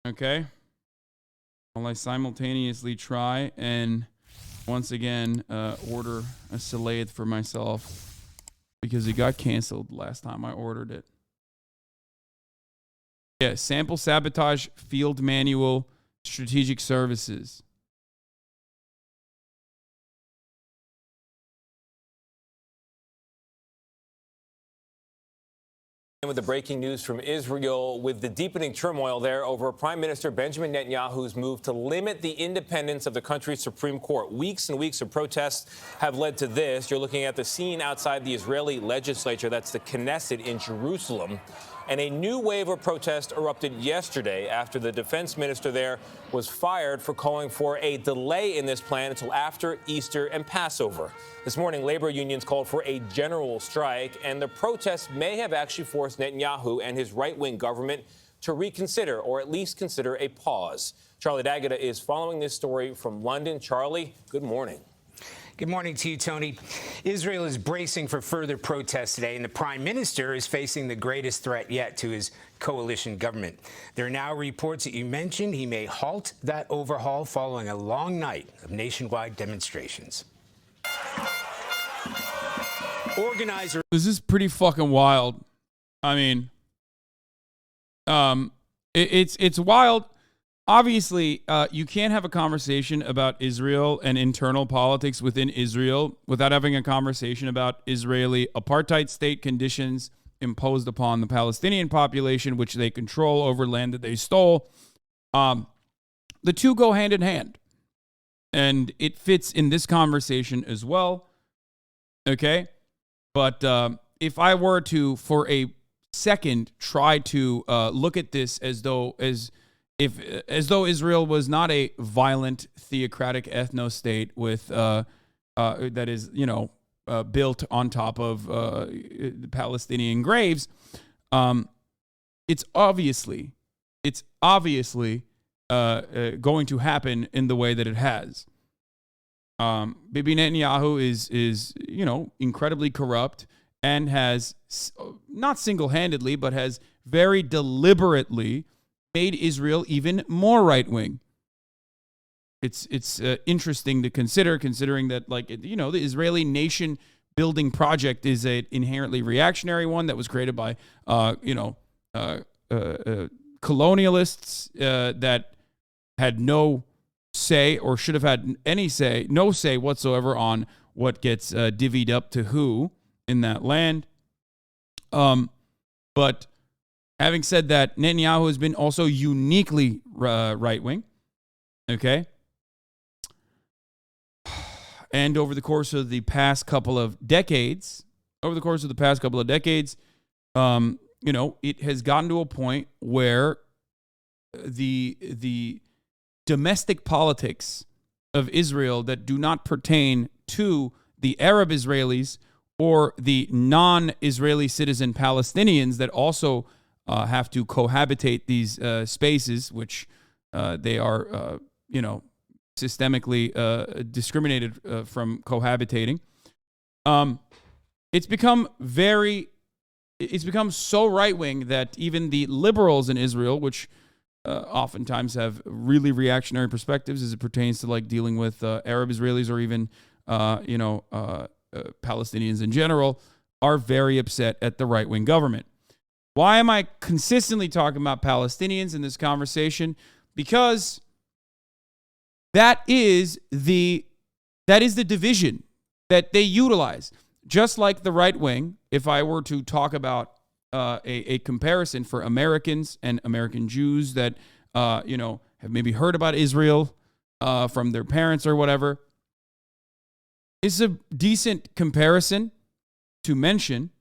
Okay. While I simultaneously try and once again order a Salayth for myself because it got canceled last time I ordered it. Yeah, sample sabotage, field manual, strategic services. With the breaking news from Israel, with the deepening turmoil there over Prime Minister Benjamin Netanyahu's move to limit the independence of the country's Supreme Court. Weeks and weeks of protests have led to this. You're looking at the scene outside the Israeli legislature. That's the Knesset in Jerusalem. And a new wave of protest erupted yesterday after the defense minister there was fired for calling for a delay in this plan until after Easter and Passover. This morning, labor unions called for a general strike, and the protests may have actually forced Netanyahu and his right-wing government to reconsider, or at least consider a pause. Charlie D'Agata is following this story from London. Charlie, good morning. Good morning to you, Tony. Israel is bracing for further protests today, and the prime minister is facing the greatest threat yet to his coalition government. There are now reports that you mentioned he may halt that overhaul following a long night of nationwide demonstrations. Organizers. This is pretty fucking wild. I mean, it's wild. Obviously, you can't have a conversation about Israel and internal politics within Israel without having a conversation about Israeli apartheid state conditions imposed upon the Palestinian population, which they control over land that they stole. The two go hand in hand, and it fits in this conversation as well. Okay, but if I were to, for a second, try to look at this as though Israel was not a violent theocratic ethno-state with that is, built on top of the Palestinian graves, it's obviously going to happen in the way that it has. Bibi Netanyahu is incredibly corrupt and has, not single-handedly, but has very deliberately made Israel even more right-wing. It's interesting to considering that, the Israeli nation-building project is an inherently reactionary one that was created by, colonialists that had no say, or should have had no say whatsoever on what gets divvied up to who in that land. But having said that, Netanyahu has been also uniquely right-wing, okay? And over the course of the past couple of decades, it has gotten to a point where the domestic politics of Israel that do not pertain to the Arab Israelis or the non-Israeli citizen Palestinians that also have to cohabitate these spaces, which they are, systemically discriminated from cohabitating. It's become so right-wing that even the liberals in Israel, which oftentimes have really reactionary perspectives as it pertains to dealing with Arab Israelis or even Palestinians in general, are very upset at the right-wing government. Why am I consistently talking about Palestinians in this conversation? Because that is the division that they utilize. Just like the right wing, if I were to talk about a comparison for Americans and American Jews that have maybe heard about Israel from their parents or whatever, it's a decent comparison to mention,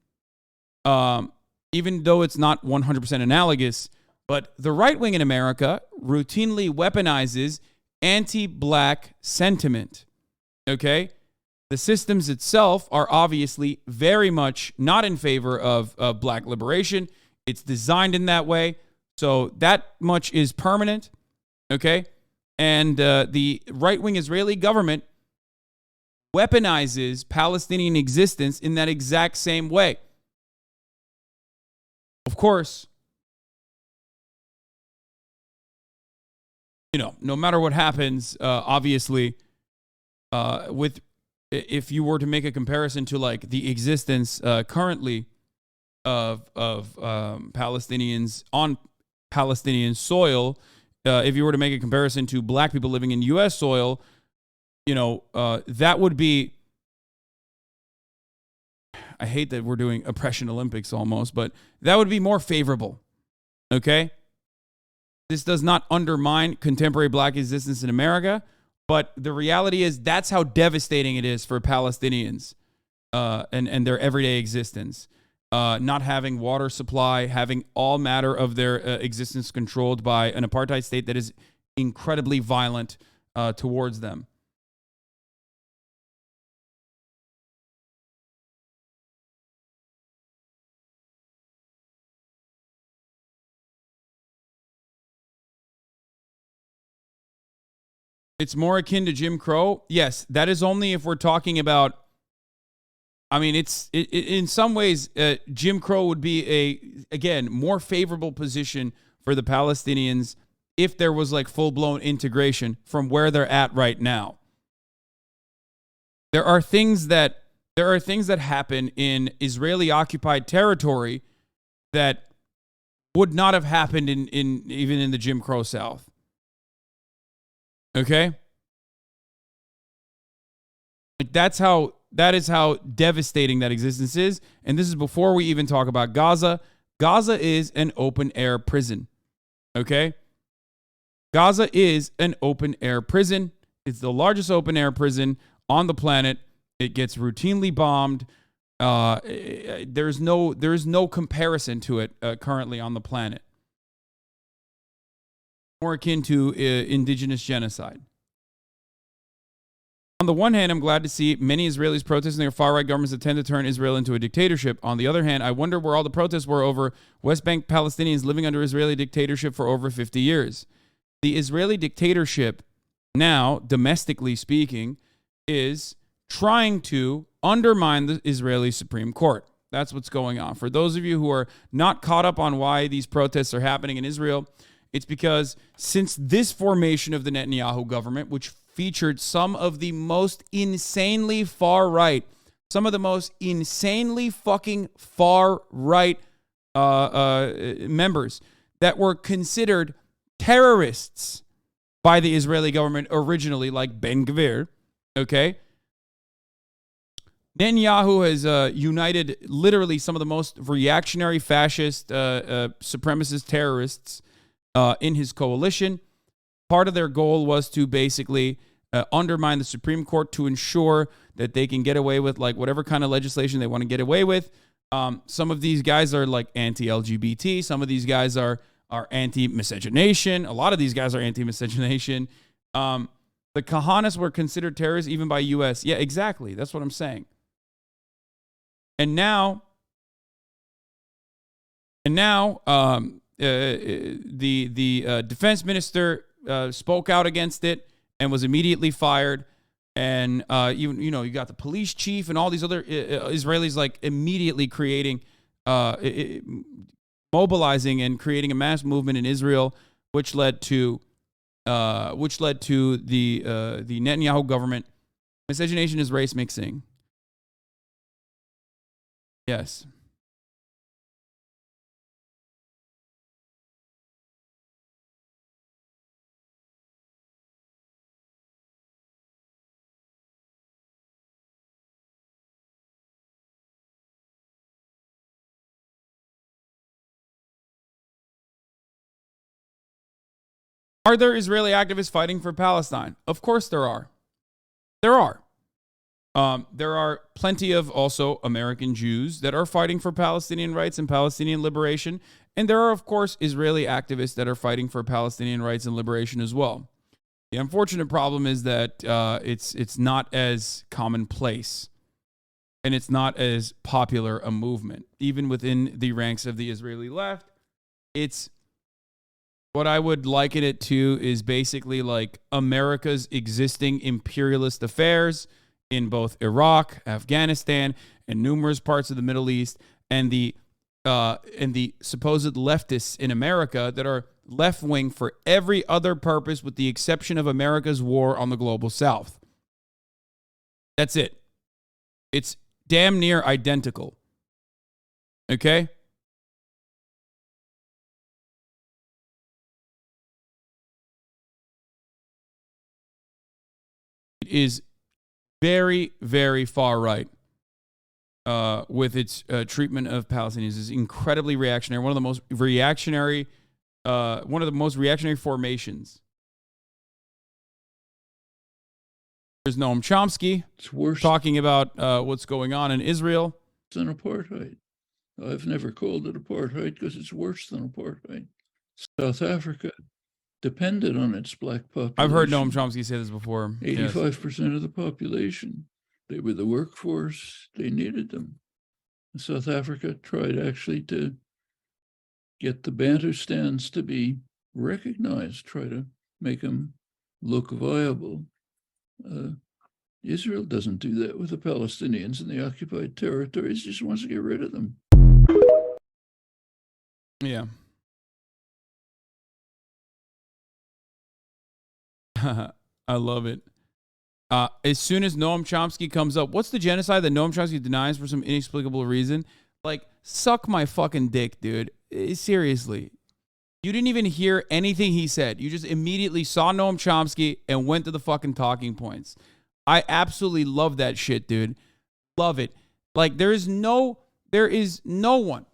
even though it's not 100% analogous. But the right wing in America routinely weaponizes anti-black sentiment, okay? The systems itself are obviously very much not in favor of black liberation. It's designed in that way. So that much is permanent, okay? And the right-wing Israeli government weaponizes Palestinian existence in that exact same way. Of course, no matter what happens, obviously, if you were to make a comparison to like the existence currently of Palestinians on Palestinian soil, if you were to make a comparison to black people living in U.S. soil, that would be. I hate that we're doing oppression Olympics almost, but that would be more favorable. Okay? This does not undermine contemporary black existence in America, but the reality is that's how devastating it is for Palestinians and their everyday existence. Not having water supply, having all matter of their existence controlled by an apartheid state that is incredibly violent towards them. It's more akin to Jim Crow. Yes, that is only if we're talking about. I mean, in some ways, Jim Crow would be again more favorable position for the Palestinians if there was like full-blown integration from where they're at right now. There are things that happen in Israeli occupied territory that would not have happened in even in the Jim Crow South. Okay? Like that is how devastating that existence is. And this is before we even talk about Gaza. Gaza is an open air prison. Okay? Gaza is an open air prison. It's the largest open air prison on the planet. It gets routinely bombed. There's no comparison to it currently on the planet. More akin to indigenous genocide. On the one hand, I'm glad to see many Israelis protesting their far-right governments that tend to turn Israel into a dictatorship. On the other hand, I wonder where all the protests were over West Bank Palestinians living under Israeli dictatorship for over 50 years. The Israeli dictatorship now, domestically speaking, is trying to undermine the Israeli Supreme Court. That's what's going on. For those of you who are not caught up on why these protests are happening in Israel, it's because since this formation of the Netanyahu government, which featured some of the most insanely far right, some of the most insanely fucking far right members that were considered terrorists by the Israeli government originally, like Ben Gvir, okay? Netanyahu has united literally some of the most reactionary, fascist, supremacist terrorists in his coalition. Part of their goal was to basically undermine the Supreme Court to ensure that they can get away with like whatever kind of legislation they want to get away with. Some of these guys are like anti-LGBT. Some of these guys are anti-miscegenation. A lot of these guys are anti-miscegenation. The Kahanas were considered terrorists even by U.S. Yeah, exactly. That's what I'm saying. And now, the defense minister spoke out against it and was immediately fired. And you got the police chief and all these other Israelis like immediately creating, mobilizing and creating a mass movement in Israel, which led to the Netanyahu government. Miscegenation is race mixing. Yes. Are there Israeli activists fighting for Palestine? Of course there are. There are. There are plenty of also American Jews that are fighting for Palestinian rights and Palestinian liberation. And there are, of course, Israeli activists that are fighting for Palestinian rights and liberation as well. The unfortunate problem is that it's not as commonplace and it's not as popular a movement. Even within the ranks of the Israeli left, it's what I would liken it to is basically like America's existing imperialist affairs in both Iraq, Afghanistan, and numerous parts of the Middle East, and the supposed leftists in America that are left wing for every other purpose with the exception of America's war on the global south. That's it. It's damn near identical. Okay? It is very, very far right with its treatment of Palestinians. It's incredibly reactionary. One of the most reactionary formations. There's Noam Chomsky. It's worse talking about what's going on in Israel. than apartheid. I've never called it apartheid because it's worse than apartheid. South Africa depended on its black population. I've heard Noam Chomsky say this before. 85% of the population. They were the workforce. They needed them. South Africa tried actually to get the Bantustans to be recognized, try to make them look viable. Israel doesn't do that with the Palestinians in the occupied territories. Just wants to get rid of them. Yeah. I love it. As soon as Noam Chomsky comes up, what's the genocide that Noam Chomsky denies for some inexplicable reason? Like, suck my fucking dick, dude. Seriously. You didn't even hear anything he said. You just immediately saw Noam Chomsky and went to the fucking talking points. I absolutely love that shit, dude. Love it. Like, there is no one.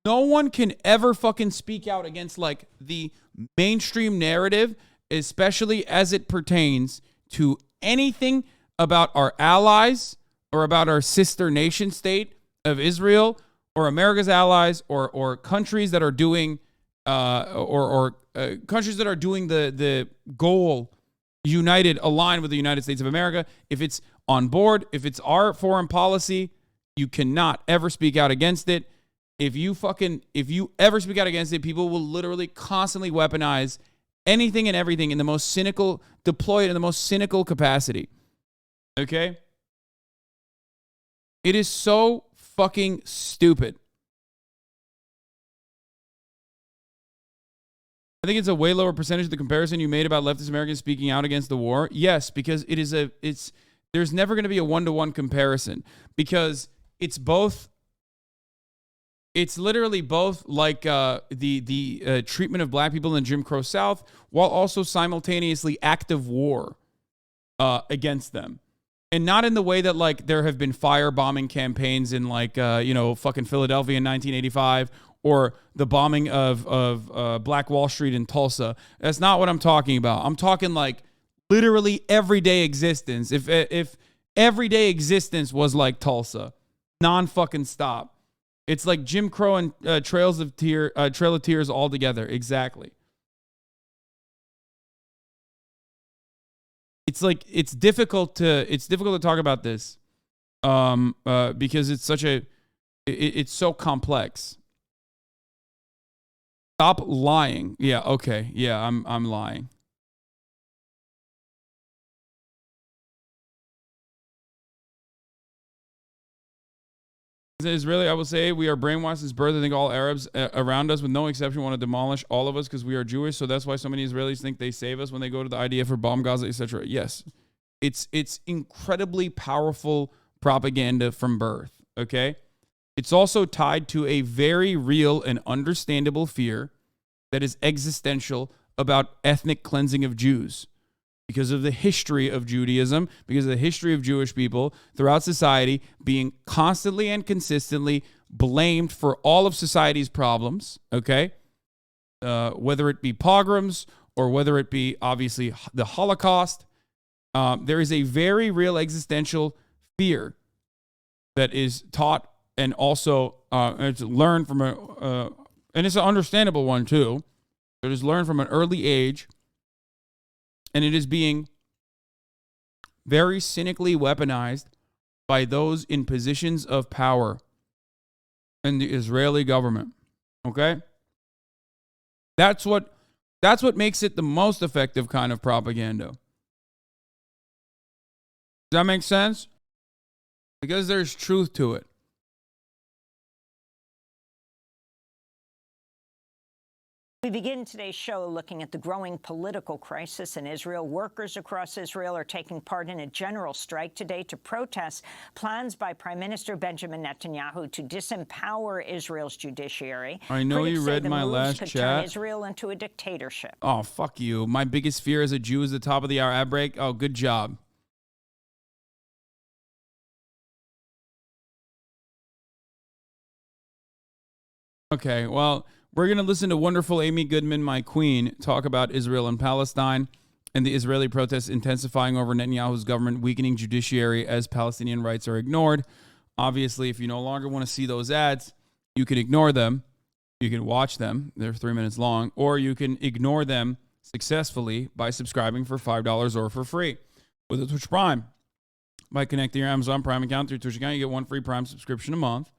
No one can ever fucking speak out against, like, the mainstream narrative, especially as it pertains to anything about our allies or about our sister nation state of Israel or America's allies or countries that are doing countries that are doing the goal united, aligned with the United States of America. If it's on board, if it's our foreign policy, you cannot ever speak out against it. If you ever speak out against it, people will literally constantly weaponize anything and everything in the most cynical, deploy it in the most cynical capacity. Okay? It is so fucking stupid. I think it's a way lower percentage of the comparison you made about leftist Americans speaking out against the war. Yes, because there's never going to be a one-to-one comparison because it's literally both like the treatment of black people in the Jim Crow South while also simultaneously active war against them. And not in the way that, like, there have been firebombing campaigns in, like, fucking Philadelphia in 1985 or the bombing of Black Wall Street in Tulsa. That's not what I'm talking about. I'm talking, like, literally everyday existence. If everyday existence was like Tulsa, non-fucking stop. It's like Jim Crow and Trail of Tears all together. Exactly. It's like it's difficult to talk about this because it's so complex. Stop lying. Yeah, okay. Yeah, I'm lying. Israeli, I will say we are brainwashed since birth. I think all Arabs around us, with no exception, want to demolish all of us because we are Jewish. So that's why so many Israelis think they save us when they go to the IDF or bomb Gaza, etc. Yes, it's incredibly powerful propaganda from birth. Okay, it's also tied to a very real and understandable fear that is existential about ethnic cleansing of Jews. Because of the history of Judaism, because of the history of Jewish people throughout society being constantly and consistently blamed for all of society's problems, okay? Whether it be pogroms or whether it be, obviously, the Holocaust, there is a very real existential fear that is taught and also it's learned from and it's an understandable one too, that is learned from an early age. And it is being very cynically weaponized by those in positions of power in the Israeli government. Okay? That's what makes it the most effective kind of propaganda. Does that make sense? Because there's truth to it. We begin today's show looking at the growing political crisis in Israel. Workers across Israel are taking part in a general strike today to protest plans by Prime Minister Benjamin Netanyahu to disempower Israel's judiciary. I know Critics you say read the my moves last could chat. turn Israel into a dictatorship. Oh, fuck you. My biggest fear as a Jew is the top of the hour ad break. Oh, good job. Okay, well, we're going to listen to wonderful Amy Goodman, my queen, talk about Israel and Palestine and the Israeli protests intensifying over Netanyahu's government weakening judiciary as Palestinian rights are ignored. Obviously, if you no longer want to see those ads, you can ignore them. You can watch them. They're 3 minutes long. Or you can ignore them successfully by subscribing for $5 or for free with a Twitch Prime. By connecting your Amazon Prime account through Twitch account, you get one free Prime subscription a month.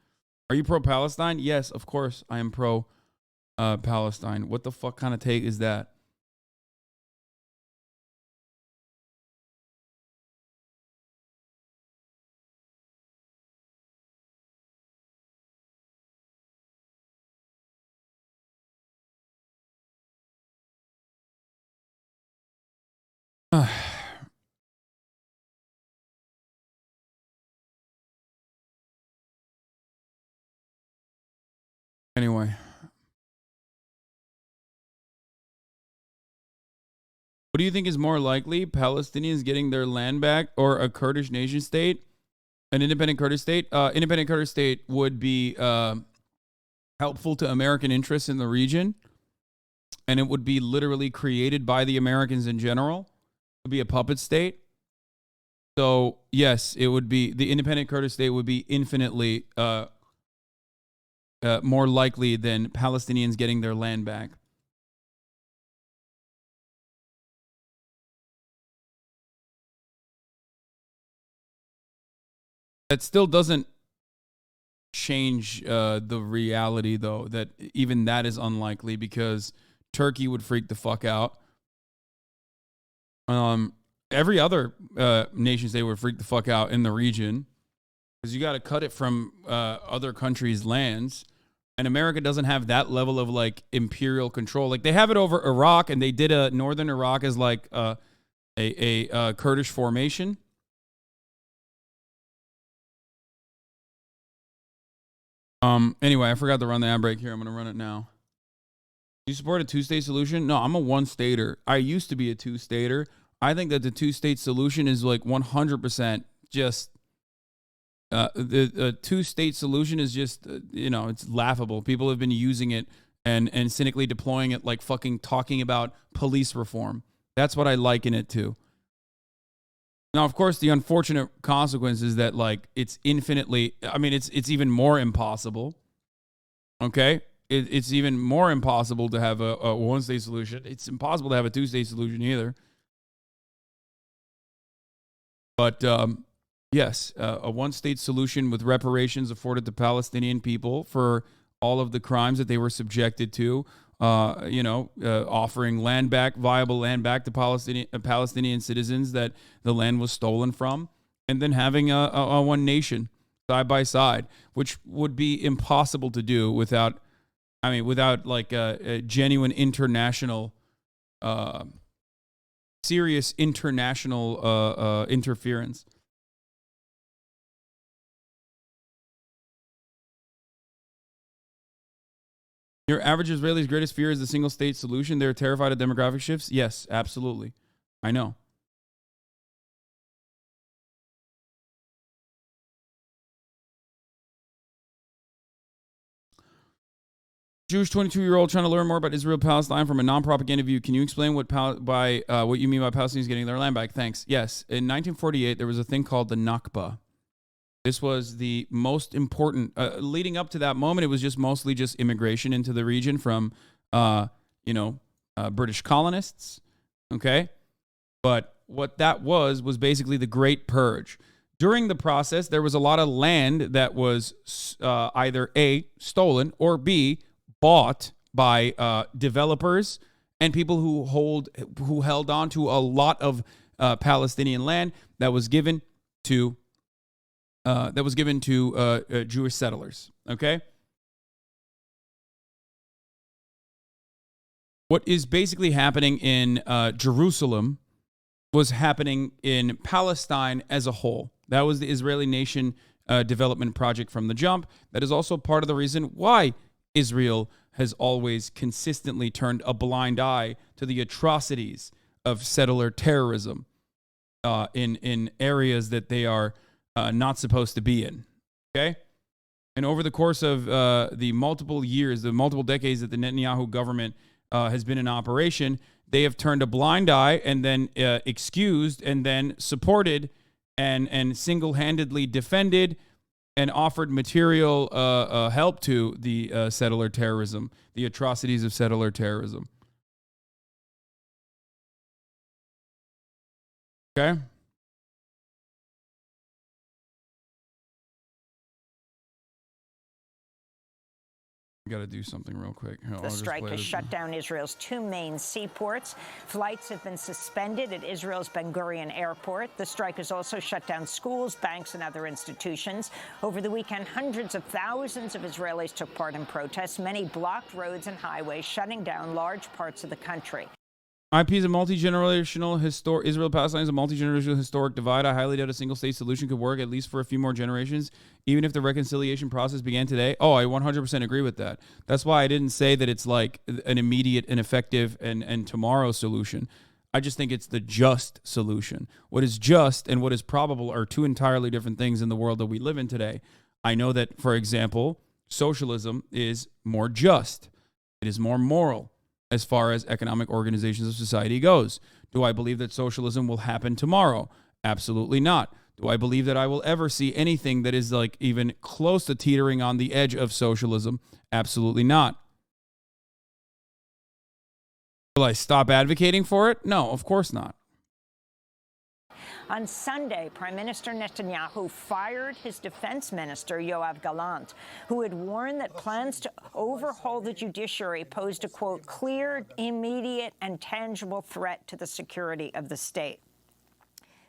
Are you pro-Palestine? Yes, of course I am pro-Palestine. What the fuck kind of take is that? Anyway. What do you think is more likely? Palestinians getting their land back or a Kurdish nation state? An independent Kurdish state? Independent Kurdish state would be helpful to American interests in the region. And it would be literally created by the Americans in general. It would be a puppet state. So, yes, it would be, the independent Kurdish state would be infinitely more likely than Palestinians getting their land back. That still doesn't change the reality, though, that even that is unlikely because Turkey would freak the fuck out. Every other nation state would freak the fuck out in the region because you got to cut it from other countries' lands. And America doesn't have that level of like imperial control. Like they have it over Iraq, and they did a northern Iraq as like a Kurdish formation. Anyway, I forgot to run the ad break here. I'm going to run it now. Do you support a two-state solution? No, I'm a one-stater. I used to be a two-stater. I think that the two-state solution is like 100% just the two-state solution is just, it's laughable. People have been using it and cynically deploying it like fucking talking about police reform. That's what I liken it to. Now, of course, the unfortunate consequence is that like it's infinitely, it's even more impossible. Okay? It's even more impossible to have a one-state solution. It's impossible to have a two-state solution either. But yes, a one-state solution with reparations afforded to Palestinian people for all of the crimes that they were subjected to, offering land back, viable land back to Palestinian citizens that the land was stolen from, and then having a one nation side by side, which would be impossible to do without like a genuine international, serious international interference. Your average Israeli's greatest fear is the single state solution. They're terrified of demographic shifts. Yes, absolutely. I know. Jewish 22-year-old trying to learn more about Israel-Palestine from a non-propaganda view. Can you explain what you mean by Palestinians getting their land back? Thanks. Yes. In 1948, there was a thing called the Nakba. This was the most important, leading up to that moment, it was just mostly just immigration into the region from, British colonists, okay? But what that was basically the Great Purge. During the process, there was a lot of land that was either A, stolen, or B, bought by developers and people who held on to a lot of Palestinian land that was given to Jewish settlers. Okay. what is basically happening in Jerusalem was happening in Palestine as a whole. That was the Israeli nation development project from the jump. That is also part of the reason why Israel has always consistently turned a blind eye to the atrocities of settler terrorism in areas that they are not supposed to be in. Okay? And over the course of the multiple years, the multiple decades that the Netanyahu government has been in operation, they have turned a blind eye and then excused and then supported and single-handedly defended and offered material help to the settler terrorism, the atrocities of settler terrorism. Okay? Got to do something real quick. The strike has shut down Israel's two main seaports. Flights have been suspended at Israel's Ben Gurion airport. The strike has also shut down schools, banks, and other institutions. Over the weekend, hundreds of thousands of Israelis took part in protests. Many blocked roads and highways, shutting down large parts of the country. IP is a multi-generational Israel-Palestine is a multi-generational historic divide. I highly doubt a single-state solution could work, at least for a few more generations, even if the reconciliation process began today. Oh, I 100% agree with that. That's why I didn't say that it's like an immediate and effective and tomorrow solution. I just think it's the just solution. What is just and what is probable are two entirely different things in the world that we live in today. I know that, for example, socialism is more just. It is more moral as far as economic organizations of society goes. Do I believe that socialism will happen tomorrow? Absolutely not. Do I believe that I will ever see anything that is like even close to teetering on the edge of socialism? Absolutely not. Will I stop advocating for it? No, of course not. On Sunday, Prime Minister Netanyahu fired his defense minister, Yoav Gallant, who had warned that plans to overhaul the judiciary posed a, quote, clear, immediate, and tangible threat to the security of the state.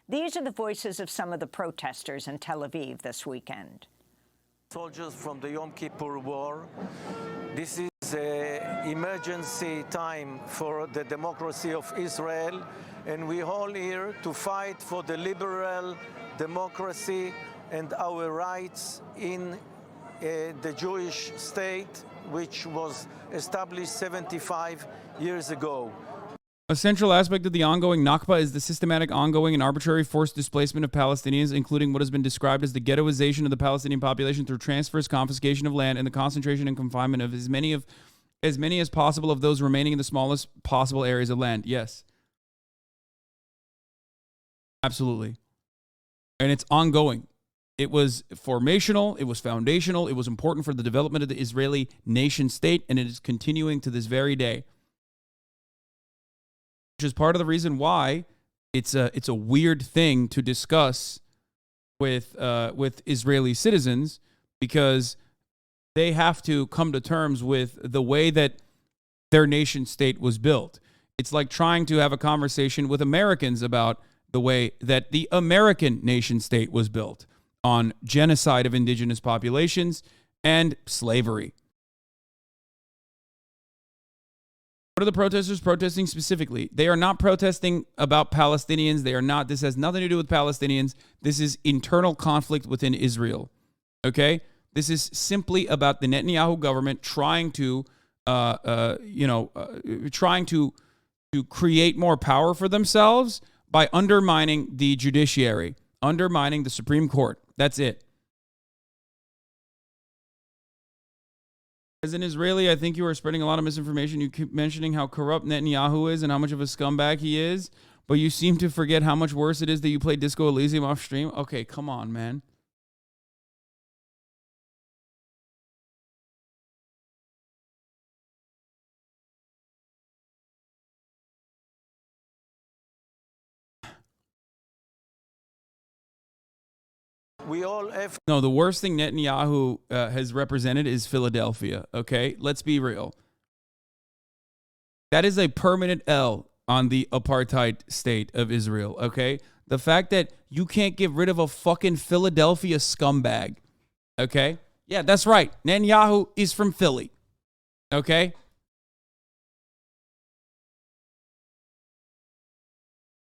These are the voices of some of the protesters in Tel Aviv this weekend. Soldiers from the Yom Kippur War. This is an emergency time for the democracy of Israel, and we're all here to fight for the liberal democracy and our rights in the Jewish state, which was established 75 years ago. A central aspect of the ongoing Nakba is the systematic, ongoing, and arbitrary forced displacement of Palestinians, including what has been described as the ghettoization of the Palestinian population through transfers, confiscation of land, and the concentration and confinement of as many as possible of those remaining in the smallest possible areas of land. Yes. Absolutely. And it's ongoing. It was formational, it was foundational, it was important for the development of the Israeli nation state, and it is continuing to this very day. Which is part of the reason why it's a weird thing to discuss with Israeli citizens, because they have to come to terms with the way that their nation state was built. It's like trying to have a conversation with Americans about the way that the American nation state was built on genocide of indigenous populations and slavery. What are the protesters protesting specifically? They are not protesting about Palestinians. They are not. This has nothing to do with Palestinians. This is internal conflict within Israel. Okay? This is simply about the Netanyahu government trying to create more power for themselves by undermining the judiciary, undermining the Supreme Court. That's it. As an Israeli, I think you are spreading a lot of misinformation. You keep mentioning how corrupt Netanyahu is and how much of a scumbag he is, but you seem to forget how much worse it is that you play Disco Elysium off stream. Okay, come on, man. We all have. No, the worst thing Netanyahu has represented is Philadelphia, okay? Let's be real. That is a permanent L on the apartheid state of Israel, okay? The fact that you can't get rid of a fucking Philadelphia scumbag, okay? Yeah, that's right. Netanyahu is from Philly, okay?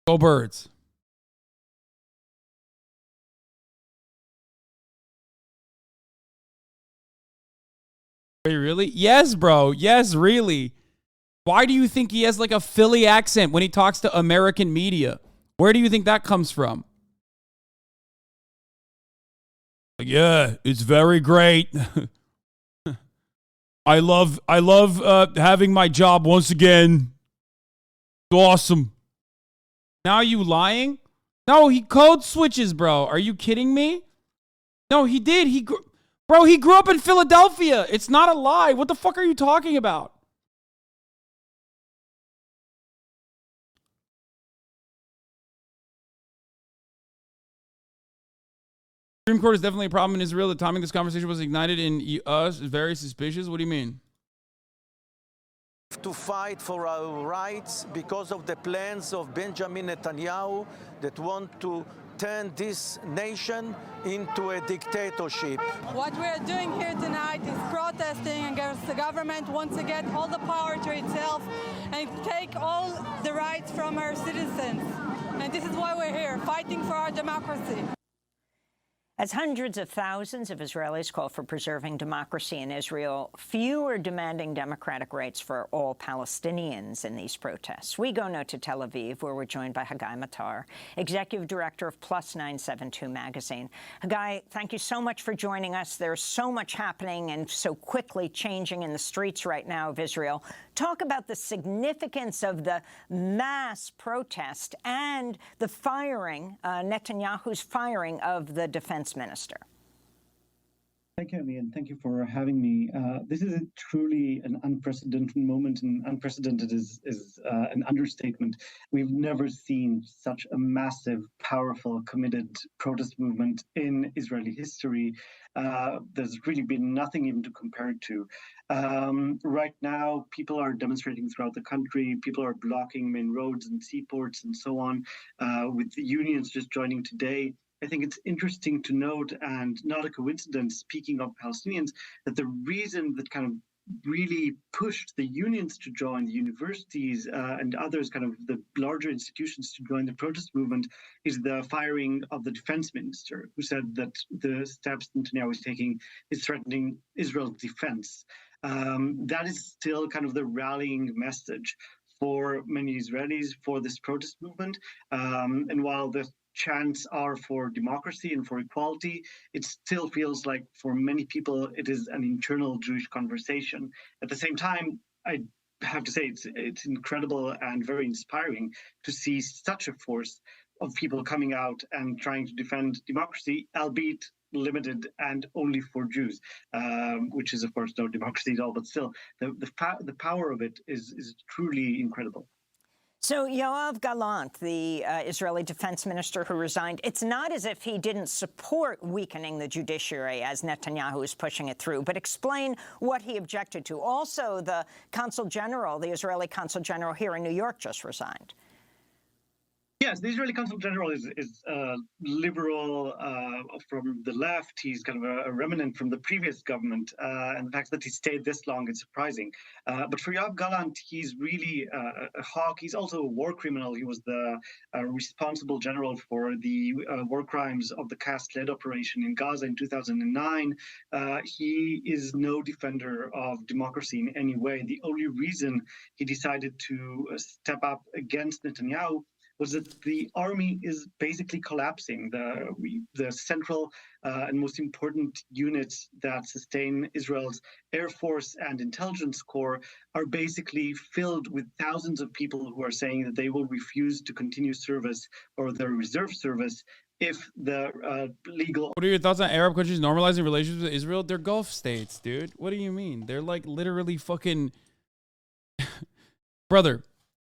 Go Birds. Wait, really? Yes, bro. Yes, really. Why do you think he has like a Philly accent when he talks to American media? Where do you think that comes from? Yeah, it's very great. I love having my job once again. It's awesome. Now are you lying? No, he code switches, bro. Are you kidding me? No, he did. Bro, he grew up in Philadelphia. It's not a lie. What the fuck are you talking about? Supreme Court is definitely a problem in Israel. The timing this conversation was ignited in us is very suspicious. What do you mean? To fight for our rights because of the plans of Benjamin Netanyahu that want to turn this nation into a dictatorship. What we are doing here tonight is protesting against the government wants to get all the power to itself and take all the rights from our citizens. And this is why we're here, fighting for our democracy. As hundreds of thousands of Israelis call for preserving democracy in Israel, few are demanding democratic rights for all Palestinians in these protests. We go now to Tel Aviv, where we're joined by Hagai Matar, Executive Director of Plus 972 magazine. Hagai, thank you so much for joining us. There's so much happening and so quickly changing in the streets right now of Israel. Talk about the significance of the mass protest and the firing, Netanyahu's firing of the defense minister. Thank you, Amy, and thank you for having me. This is truly an unprecedented moment, and unprecedented is an understatement. We've never seen such a massive, powerful, committed protest movement in Israeli history. There's really been nothing even to compare it to. Right now, people are demonstrating throughout the country. People are blocking main roads and seaports and so on, with the unions just joining today. I think it's interesting to note, and not a coincidence, speaking of Palestinians, that the reason that kind of really pushed the unions to join, the universities and others, kind of the larger institutions to join the protest movement, is the firing of the defense minister, who said that the steps Netanyahu is taking is threatening Israel's defense. That is still kind of the rallying message for many Israelis for this protest movement. And while the chants are for democracy and for equality, it still feels like for many people it is an internal Jewish conversation. At the same time, I have to say it's incredible and very inspiring to see such a force of people coming out and trying to defend democracy, albeit limited and only for Jews, which is of course no democracy at all, but still the power of it is truly incredible. So Yoav Gallant, the Israeli defense minister who resigned, it's not as if he didn't support weakening the judiciary as Netanyahu is pushing it through, but explain what he objected to. Also, the consul general, the Israeli consul general here in New York just resigned. Yes, the Israeli consul general is liberal from the left. He's kind of a remnant from the previous government, and the fact that he stayed this long is surprising. But for Yoav Gallant, he's really a hawk. He's also a war criminal. He was the responsible general for the war crimes of the Cast-led operation in Gaza in 2009. He is no defender of democracy in any way. The only reason he decided to step up against Netanyahu was that the army is basically collapsing. The central and most important units that sustain Israel's Air Force and intelligence corps are basically filled with thousands of people who are saying that they will refuse to continue service or their reserve service if the legal... What are your thoughts on Arab countries normalizing relations with Israel? They're Gulf states, dude. What do you mean? They're like literally fucking... Brother,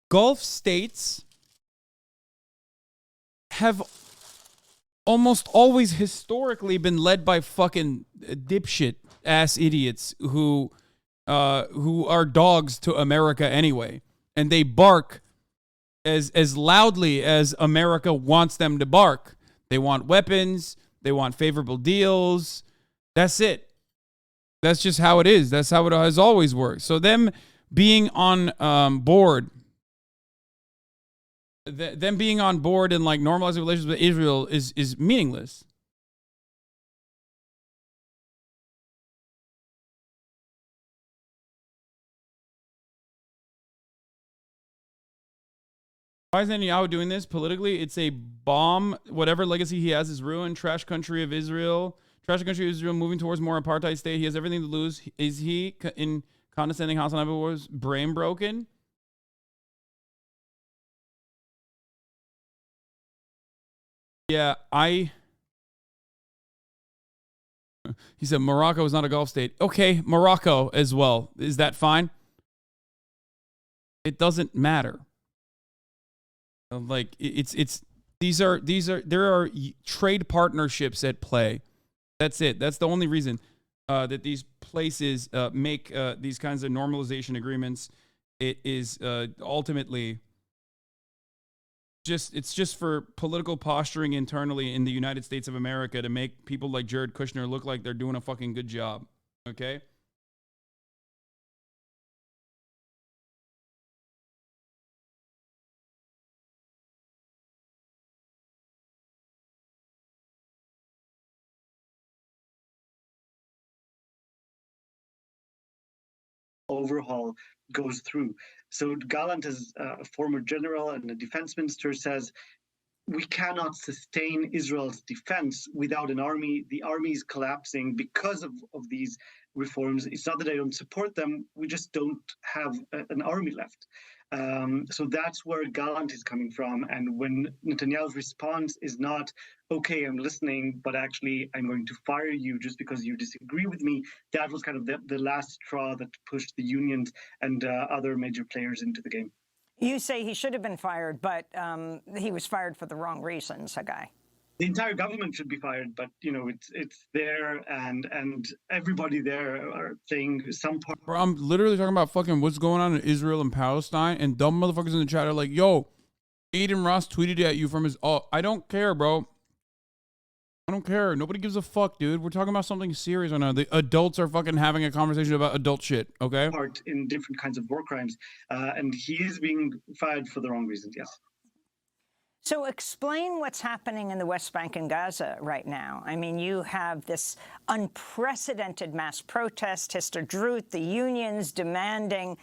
Gulf states have almost always historically been led by fucking dipshit ass idiots who are dogs to America anyway, and they bark as loudly as America wants them to bark. They want weapons, they want favorable deals. That's it. That's just how it is. That's how it has always worked. So them being on board them being on board and like normalizing relations with Israel is meaningless. Why is Netanyahu doing this politically? It's a bomb. Whatever legacy he has is ruined. Trash country of Israel. Trash country of Israel moving towards more apartheid state. He has everything to lose. Is he in condescending HasanAbi was brain broken? Yeah, he said Morocco is not a Gulf state. Okay, Morocco as well. Is that fine? It doesn't matter. Like there are trade partnerships at play. That's it. That's the only reason that these places make these kinds of normalization agreements. It is ultimately it's just for political posturing internally in the United States of America to make people like Jared Kushner look like they're doing a fucking good job. Okay? Overhaul goes through. So Gallant, as a former general and a defense minister, says we cannot sustain Israel's defense without an army. The army is collapsing because of these reforms. It's not that I don't support them. We just don't have an army left. So that's where Gallant is coming from. And when Netanyahu's response is not, okay, I'm listening, but actually I'm going to fire you just because you disagree with me, that was kind of the last straw that pushed the unions and other major players into the game. You say he should have been fired, but he was fired for the wrong reasons, Hagai. The entire government should be fired, but it's there, and everybody there are saying some part. Bro, I'm literally talking about fucking what's going on in Israel and Palestine, and dumb motherfuckers in the chat are like, "Yo, Aiden Ross tweeted at you from his." Oh, I don't care, bro. I don't care. Nobody gives a fuck, dude. We're talking about something serious right now. The adults are fucking having a conversation about adult shit. Okay. Part in different kinds of war crimes, and he is being fired for the wrong reasons. Yes. So explain what's happening in the West Bank and Gaza right now. I mean, you have this unprecedented mass protest, Histadrut, the unions demanding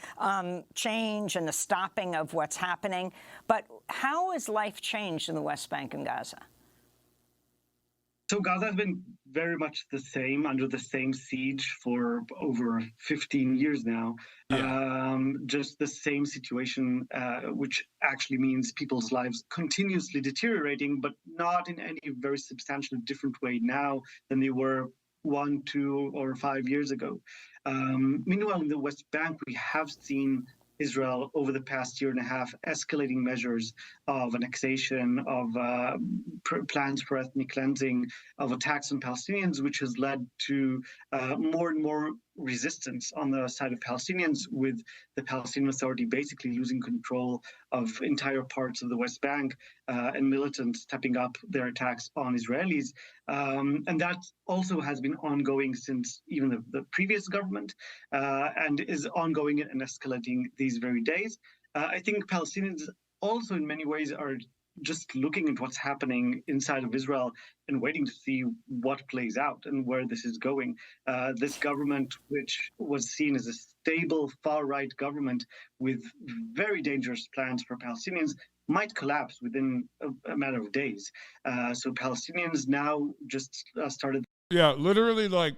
change and the stopping of what's happening. But how has life changed in the West Bank and Gaza? So Gaza has been very much the same, under the same siege for over 15 years now. Yeah. Just the same situation, which actually means people's lives continuously deteriorating, but not in any very substantially different way now than they were 1, 2, or 5 years ago. Meanwhile, in the West Bank, we have seen Israel over the past year and a half escalating measures of annexation, of plans for ethnic cleansing, of attacks on Palestinians, which has led to more and more resistance on the side of Palestinians, with the Palestinian Authority basically losing control of entire parts of the West Bank and militants stepping up their attacks on Israelis. And that also has been ongoing since even the previous government and is ongoing and escalating these very days. I think Palestinians also in many ways are just looking at what's happening inside of Israel and waiting to see what plays out and where this is going. This government, which was seen as a stable far-right government with very dangerous plans for Palestinians, might collapse within a matter of days. So Palestinians now just started. Yeah, literally, like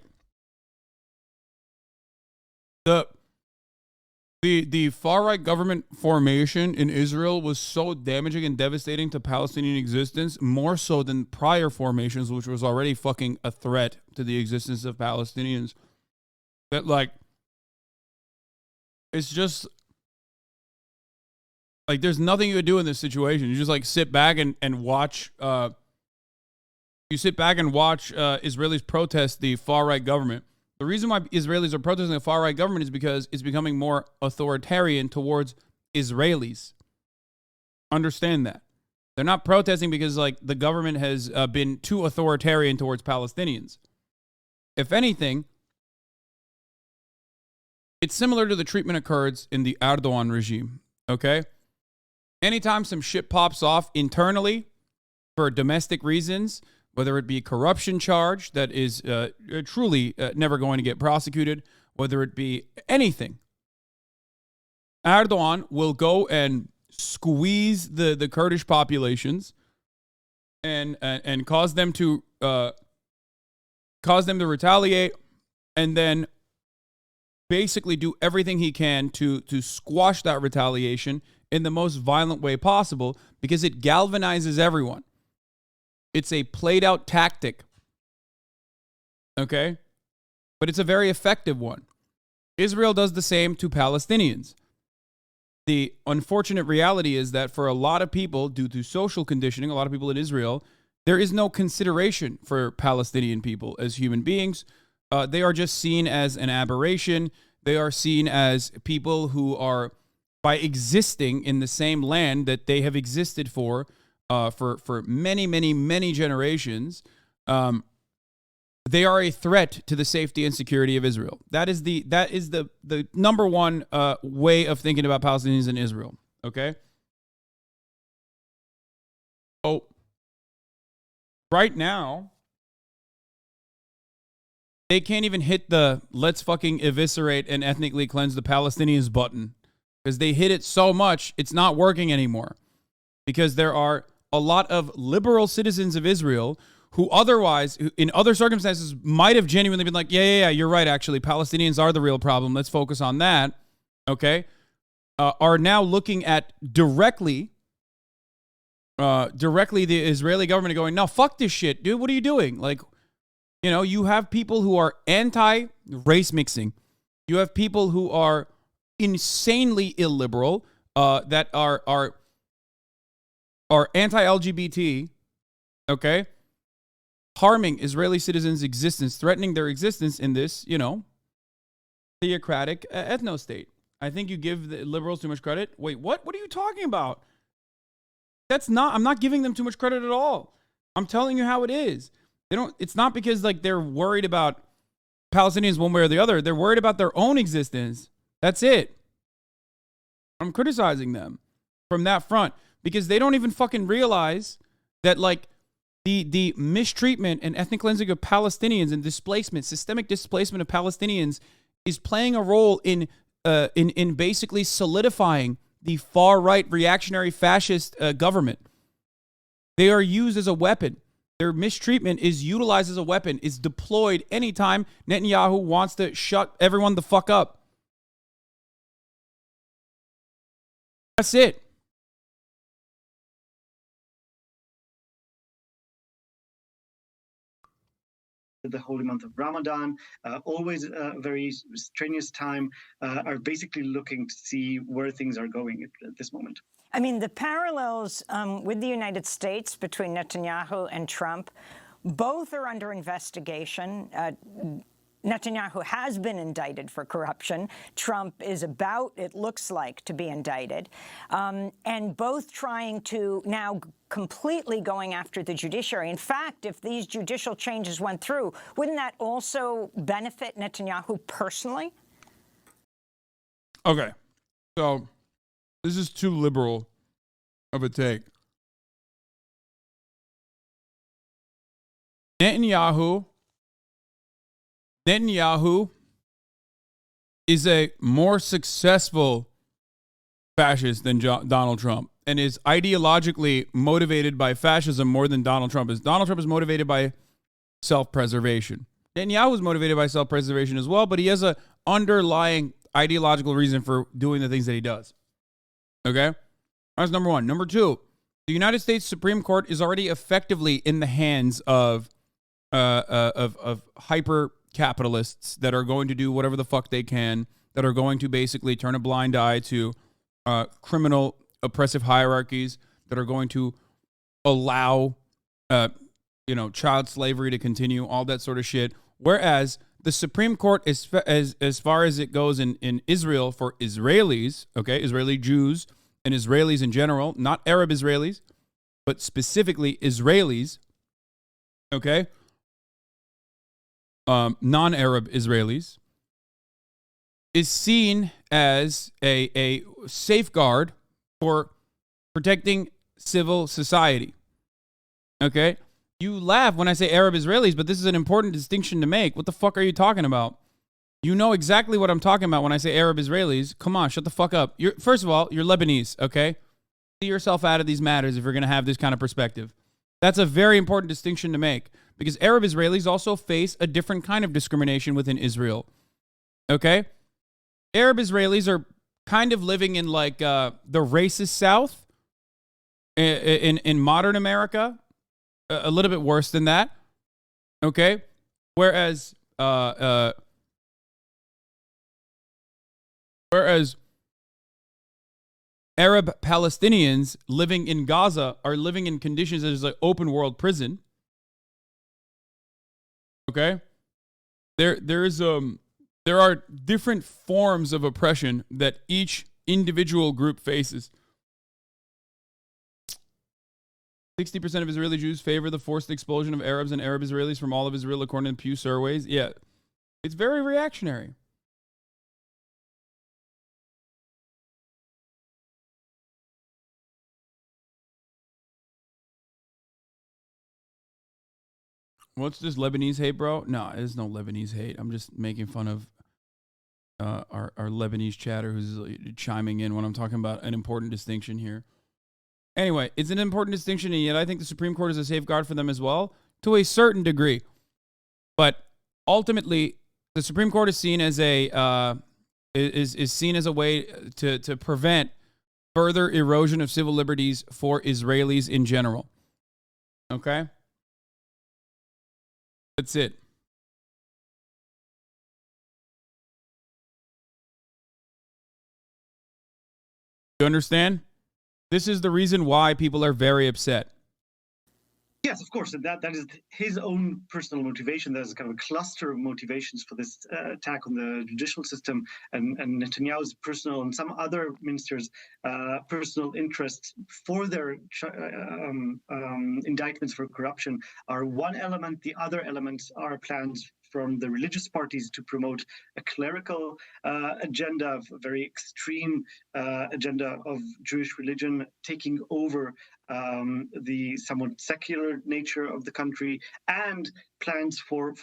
the far-right government formation in Israel was so damaging and devastating to Palestinian existence, more so than prior formations, which was already fucking a threat to the existence of Palestinians. That, like, it's just like there's nothing you could do in this situation. You just like sit back and watch. You sit back and watch Israelis protest the far-right government. The reason why Israelis are protesting the far-right government is because it's becoming more authoritarian towards Israelis. Understand that. They're not protesting because like the government has been too authoritarian towards Palestinians. If anything, it's similar to the treatment of Kurds in the Erdogan regime, okay? Anytime some shit pops off internally for domestic reasons, whether it be a corruption charge that is truly never going to get prosecuted, whether it be anything, Erdogan will go and squeeze the Kurdish populations and cause them to retaliate, and then basically do everything he can to squash that retaliation in the most violent way possible, because it galvanizes everyone. It's a played out tactic. Okay? But it's a very effective one. Israel does the same to Palestinians. The unfortunate reality is that for a lot of people, due to social conditioning, a lot of people in Israel, there is no consideration for Palestinian people as human beings. They are just seen as an aberration. They are seen as people who are, by existing in the same land that they have existed for many, many, many generations, they are a threat to the safety and security of Israel. That is the number one way of thinking about Palestinians in Israel. Okay. Oh, right now, they can't even hit the let's fucking eviscerate and ethnically cleanse the Palestinians button, because they hit it so much, it's not working anymore. Because there are a lot of liberal citizens of Israel who otherwise, in other circumstances, might have genuinely been like, yeah, you're right, actually. Palestinians are the real problem. Let's focus on that. Okay? Are now looking at directly the Israeli government going, no, fuck this shit, dude. What are you doing? Like, you have people who are anti-race mixing. You have people who are insanely illiberal, that are anti-LGBT, okay? Harming Israeli citizens' existence, threatening their existence in this, theocratic ethno-state. I think you give the liberals too much credit. Wait, what? What are you talking about? I'm not giving them too much credit at all. I'm telling you how it is. It's not because they're worried about Palestinians one way or the other. They're worried about their own existence. That's it. I'm criticizing them from that front because they don't even fucking realize that the mistreatment and ethnic cleansing of Palestinians and systemic displacement of Palestinians is playing a role in basically solidifying the far-right reactionary fascist government. They are used as a weapon. Their mistreatment is utilized as a weapon, is deployed anytime Netanyahu wants to shut everyone the fuck up. That's it. The holy month of Ramadan, always a very strenuous time, are basically looking to see where things are going at this moment. I mean, the parallels with the United States between Netanyahu and Trump, both are under investigation. Netanyahu has been indicted for corruption. Trump is about, it looks like, to be indicted. And both trying to now completely going after the judiciary. In fact, if these judicial changes went through, wouldn't that also benefit Netanyahu personally? Okay. So this is too liberal of a take. Netanyahu is a more successful fascist than Donald Trump, and is ideologically motivated by fascism more than Donald Trump is. Donald Trump is motivated by self-preservation. Netanyahu is motivated by self-preservation as well, but he has an underlying ideological reason for doing the things that he does. Okay? That's number one. Number two, the United States Supreme Court is already effectively in the hands of hyper capitalists that are going to do whatever the fuck they can, that are going to basically turn a blind eye to criminal oppressive hierarchies, that are going to allow child slavery to continue, all that sort of shit. Whereas the Supreme Court, as far as it goes in Israel, for Israelis, okay, Israeli Jews and Israelis in general, not Arab Israelis, but specifically Israelis, okay, non-Arab Israelis, is seen as a safeguard for protecting civil society. Okay? You laugh when I say Arab Israelis, but this is an important distinction to make. What the fuck are you talking about? You know exactly what I'm talking about when I say Arab Israelis. Come on, shut the fuck up. First of all, you're Lebanese, okay? See yourself out of these matters if you're going to have this kind of perspective. That's a very important distinction to make because Arab Israelis also face a different kind of discrimination within Israel. Okay? Arab Israelis are kind of living in like the racist South in modern America. A little bit worse than that. Okay? Whereas Arab Palestinians living in Gaza are living in conditions that is like open world prison. Okay? There are different forms of oppression that each individual group faces. 60% of Israeli Jews favor the forced expulsion of Arabs and Arab Israelis from all of Israel, according to Pew surveys. Yeah, it's very reactionary. What's this Lebanese hate, bro? No, there's no Lebanese hate. I'm just making fun of our Lebanese chatter who's chiming in when I'm talking about an important distinction here. Anyway, it's an important distinction, and yet I think the Supreme Court is a safeguard for them as well, to a certain degree. But ultimately, the Supreme Court is seen as a seen as a way to prevent further erosion of civil liberties for Israelis in general. Okay? That's it. You understand? This is the reason why people are very upset. Yes, of course, and that is his own personal motivation. There's kind of a cluster of motivations for this attack on the judicial system, and Netanyahu's personal and some other ministers' personal interests for their indictments for corruption are one element. The other elements are plans from the religious parties to promote a clerical agenda, a very extreme agenda of Jewish religion taking over the somewhat secular nature of the country, and plans for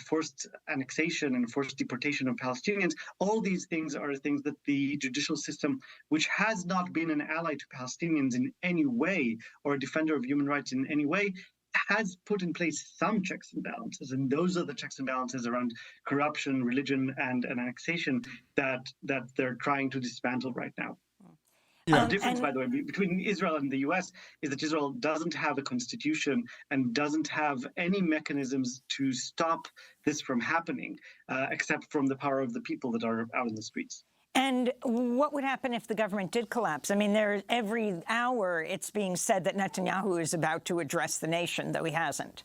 forced annexation and forced deportation of Palestinians. All these things are things that the judicial system, which has not been an ally to Palestinians in any way or a defender of human rights in any way, has put in place some checks and balances, and those are the checks and balances around corruption, religion, and annexation that they're trying to dismantle right now. Yeah. The difference, by the way, between Israel and the U.S. is that Israel doesn't have a constitution and doesn't have any mechanisms to stop this from happening, except from the power of the people that are out in the streets. And what would happen if the government did collapse? I mean, every hour it's being said that Netanyahu is about to address the nation, though he hasn't.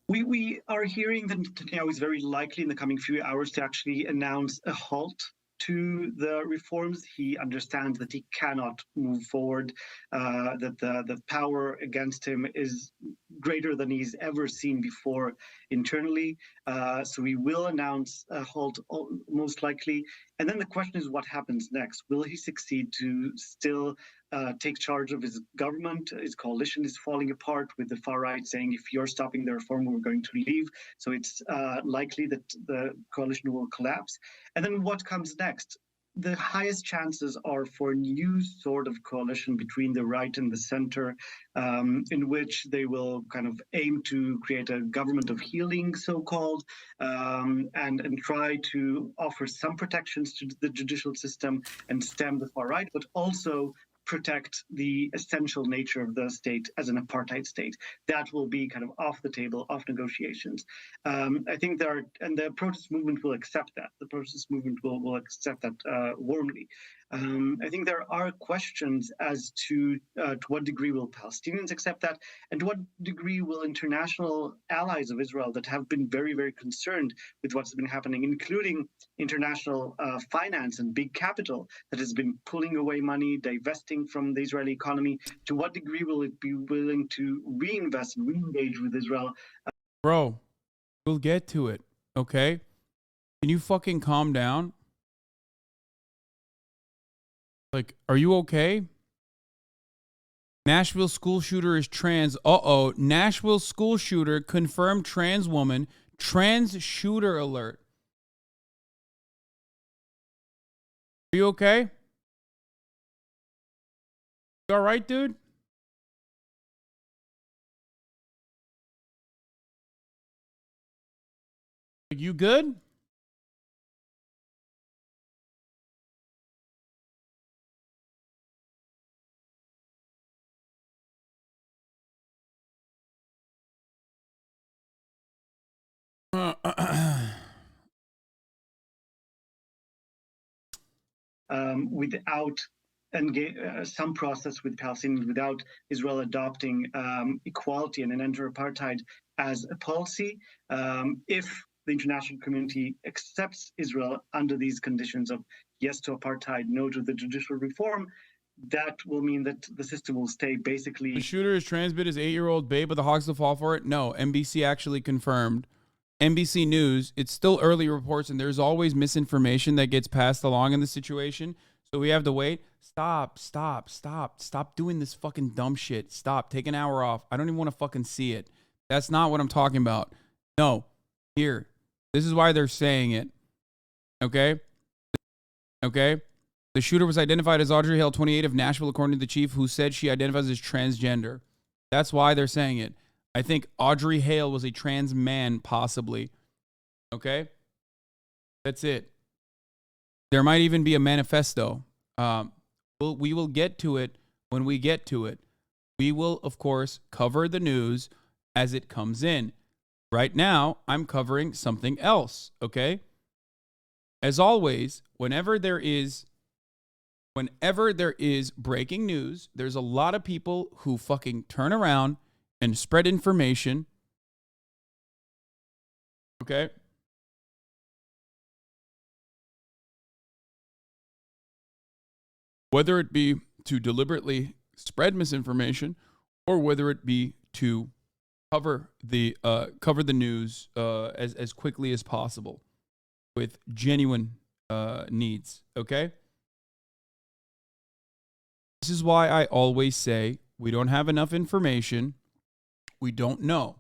We are hearing that Netanyahu is very likely in the coming few hours to actually announce a halt to the reforms. He understands that he cannot move forward, that the power against him is greater than he's ever seen before internally. So he will announce a halt most likely. And then the question is what happens next? Will he succeed to still take charge of his government? His coalition is falling apart with the far right saying, if you're stopping the reform, we're going to leave. So it's likely that the coalition will collapse. And then what comes next? The highest chances are for a new sort of coalition between the right and the center, in which they will kind of aim to create a government of healing, so-called, and try to offer some protections to the judicial system and stem the far right, but also protect the essential nature of the state as an apartheid state. That will be kind of off the table, off negotiations. I think and the protest movement will accept that. The protest movement will accept that warmly. I think there are questions as to what degree will Palestinians accept that, and to what degree will international allies of Israel that have been very, very concerned with what's been happening, including international finance and big capital that has been pulling away money, divesting from the Israeli economy, to what degree will it be willing to reinvest and re-engage with Israel? Bro, we'll get to it, okay? Can you fucking calm down? Like, are you okay? Nashville school shooter is trans. Uh-oh. Nashville school shooter confirmed trans woman. Trans shooter alert. Are you okay? You all right, dude? You good? Without some process with Palestinians, without Israel adopting equality and an end to apartheid as a policy, if the international community accepts Israel under these conditions of yes to apartheid, no to the judicial reform, that will mean that the system will stay basically. The shooter is transmitted his 8-year-old babe, but the Hawks will fall for it? No, NBC actually confirmed. NBC News, it's still early reports, and there's always misinformation that gets passed along in the situation. So we have to wait. Stop doing this fucking dumb shit. Stop. Take an hour off. I don't even want to fucking see it. That's not what I'm talking about. No. Here. This is why they're saying it. Okay? Okay? The shooter was identified as Audrey Hale, 28, of Nashville, according to the chief, who said she identifies as transgender. That's why they're saying it. I think Audrey Hale was a trans man, possibly. Okay? That's it. There might even be a manifesto. We will get to it when we get to it. We will, of course, cover the news as it comes in. Right now, I'm covering something else, okay? As always, whenever there is breaking news, there's a lot of people who fucking turn around and spread information. Okay? Whether it be to deliberately spread misinformation or whether it be to cover the news as quickly as possible with genuine needs, okay? This is why I always say we don't have enough information. We don't know.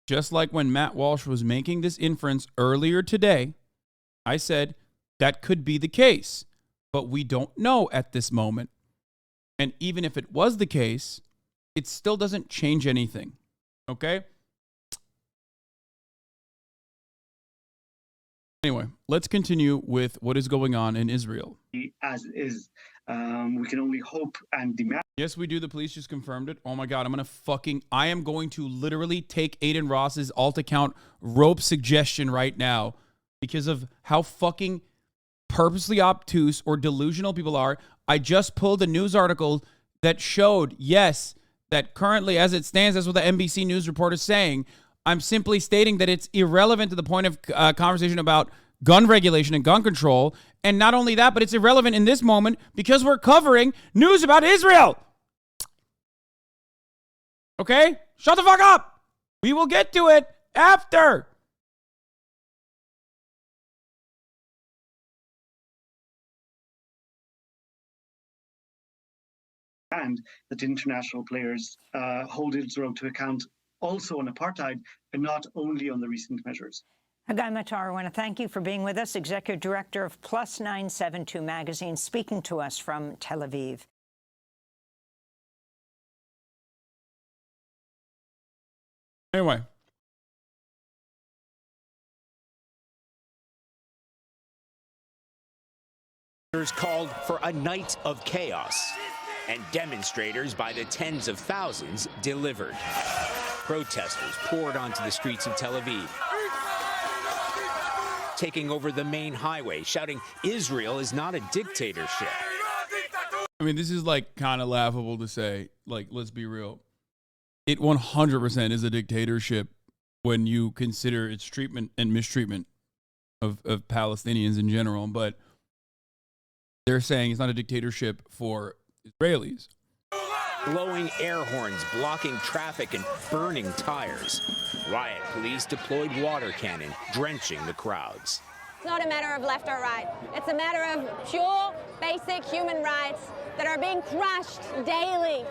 Just like when Matt Walsh was making this inference earlier today, I said that could be the case, but we don't know at this moment. And even if it was the case, it still doesn't change anything. Okay? Anyway, let's continue with what is going on in Israel. As is, we can only hope and demand. Yes, we do. The police just confirmed it. Oh my God, I am going to literally take Aiden Ross's alt account rope suggestion right now because of how fucking purposely obtuse or delusional people are. I just pulled a news article that showed, yes, that currently as it stands, that's what the NBC News report is saying. I'm simply stating that it's irrelevant to the point of conversation about gun regulation and gun control. And not only that, but it's irrelevant in this moment because we're covering news about Israel. Okay? Shut the fuck up. We will get to it after. And that international players hold Israel to account also on apartheid and not only on the recent measures. Hagai Matar, I want to thank you for being with us, Executive Director of Plus 972 Magazine, speaking to us from Tel Aviv. Anyway. Called for a night of chaos, and demonstrators by the tens of thousands delivered. Protesters poured onto the streets of Tel Aviv, taking over the main highway, shouting, "Israel is not a dictatorship." I mean, this is like kind of laughable to say. Like, let's be real. It 100% is a dictatorship when you consider its treatment and mistreatment of Palestinians in general. But they're saying it's not a dictatorship for Israelis. Blowing air horns, blocking traffic, and burning tires. Riot police deployed water cannon, drenching the crowds. It's not a matter of left or right. It's a matter of pure, basic human rights that are being crushed daily.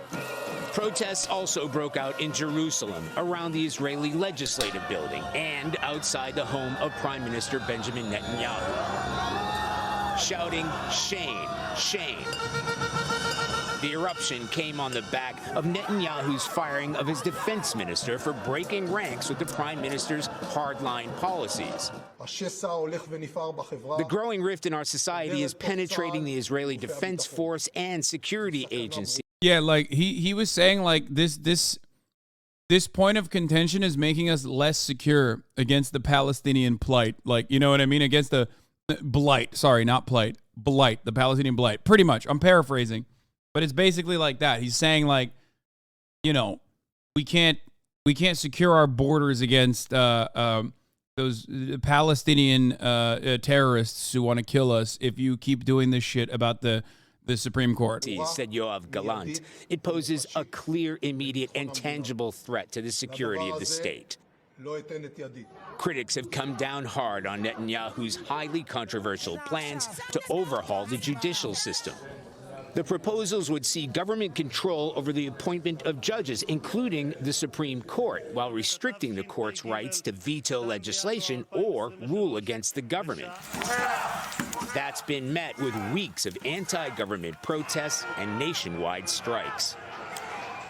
Protests also broke out in Jerusalem, around the Israeli legislative building, and outside the home of Prime Minister Benjamin Netanyahu, shouting, "Shame, shame." The eruption came on the back of Netanyahu's firing of his defense minister for breaking ranks with the prime minister's hardline policies. The growing rift in our society is penetrating the Israeli Defense Force and security agency. Yeah, like he was saying, like this point of contention is making us less secure against the Palestinian plight. Like, you know what I mean? Against the blight. Sorry, not plight. Blight. The Palestinian blight. Pretty much. I'm paraphrasing. But it's basically like that. He's saying, like, you know, we can't secure our borders against those Palestinian terrorists who want to kill us if you keep doing this shit about the Supreme Court. Said Yoav Gallant. It poses a clear, immediate, and tangible threat to the security of the state. Critics have come down hard on Netanyahu's highly controversial plans to overhaul the judicial system. The proposals would see government control over the appointment of judges, including the Supreme Court, while restricting the court's rights to veto legislation or rule against the government. That's been met with weeks of anti-government protests and nationwide strikes.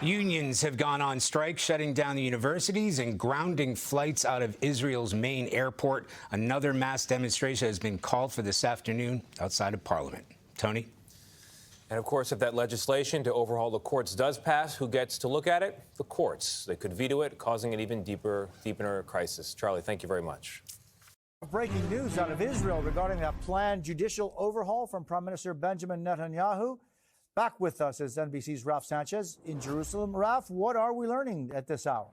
Unions have gone on strike, shutting down the universities and grounding flights out of Israel's main airport. Another mass demonstration has been called for this afternoon outside of Parliament. Tony? And of course, if that legislation to overhaul the courts does pass, who gets to look at it? The courts. They could veto it, causing an even deeper crisis. Charlie, thank you very much. Breaking news out of Israel regarding that planned judicial overhaul from Prime Minister Benjamin Netanyahu. Back with us is NBC's Raf Sanchez in Jerusalem. Raf, what are we learning at this hour?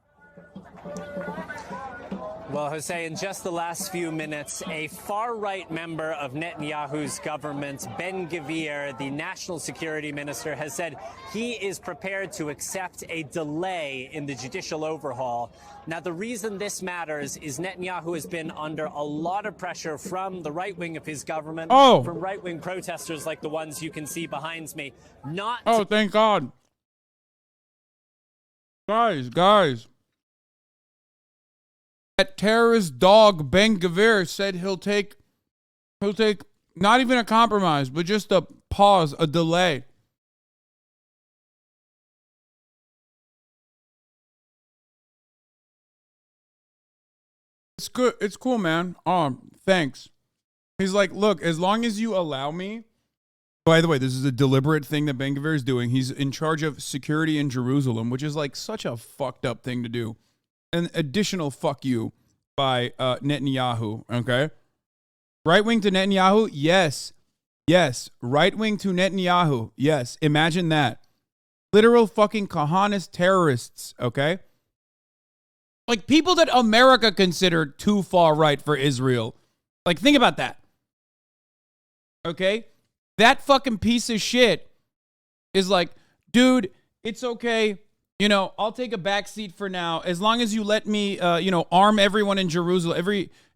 Well, Jose, in just the last few minutes, a far-right member of Netanyahu's government, Ben-Gvir, the national security minister, has said he is prepared to accept a delay in the judicial overhaul. Now, the reason this matters is Netanyahu has been under a lot of pressure from the right wing of his government, from right-wing protesters like the ones you can see behind me. Thank God. Guys. That terrorist dog Ben-Gvir said he'll take not even a compromise, but just a pause, a delay. It's good. It's cool, man. Thanks. He's like, look, as long as you allow me. By the way, this is a deliberate thing that Ben-Gvir is doing. He's in charge of security in Jerusalem, which is like such a fucked up thing to do. An additional fuck you by Netanyahu, okay? Right wing to Netanyahu? Yes. Right wing to Netanyahu? Yes. Imagine that. Literal fucking Kahanist terrorists, okay? Like people that America considered too far right for Israel. Like, think about that. Okay? That fucking piece of shit is like, dude, it's okay. You know, I'll take a back seat for now, as long as you let me, arm everyone in Jerusalem,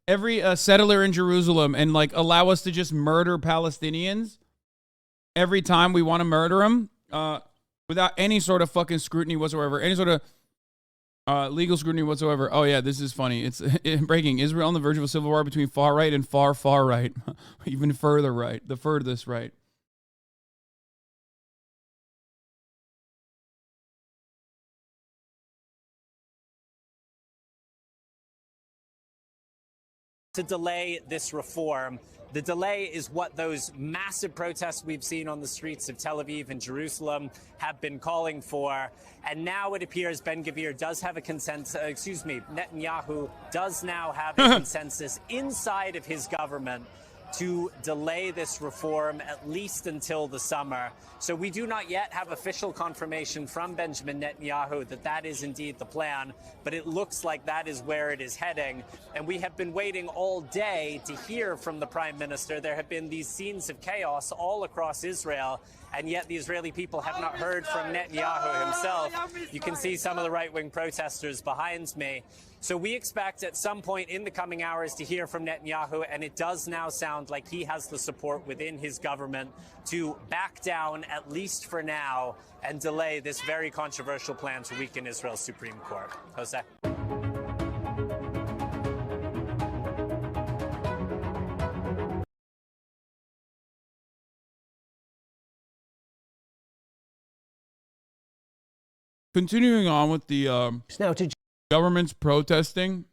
every settler in Jerusalem, and like allow us to just murder Palestinians every time we want to murder them, without any sort of fucking scrutiny whatsoever, any sort of legal scrutiny whatsoever. Oh yeah, this is funny. It's breaking. Israel on the verge of a civil war between far right and far right, even further right, the furthest right. To delay this reform. The delay is what those massive protests we've seen on the streets of Tel Aviv and Jerusalem have been calling for. And now it appears Ben-Gvir does have a consensus, Netanyahu does now have a consensus inside of his government to delay this reform at least until the summer. So we do not yet have official confirmation from Benjamin Netanyahu that that is indeed the plan, but it looks like that is where it is heading. And we have been waiting all day to hear from the prime minister. There have been these scenes of chaos all across Israel, and yet the Israeli people have not heard from Netanyahu himself. You can see some of the right-wing protesters behind me. So we expect at some point in the coming hours to hear from Netanyahu, and it does now sound like he has the support within his government to back down, at least for now, and delay this very controversial plan to weaken Israel's Supreme Court. Jose? Continuing on with the government's protesting,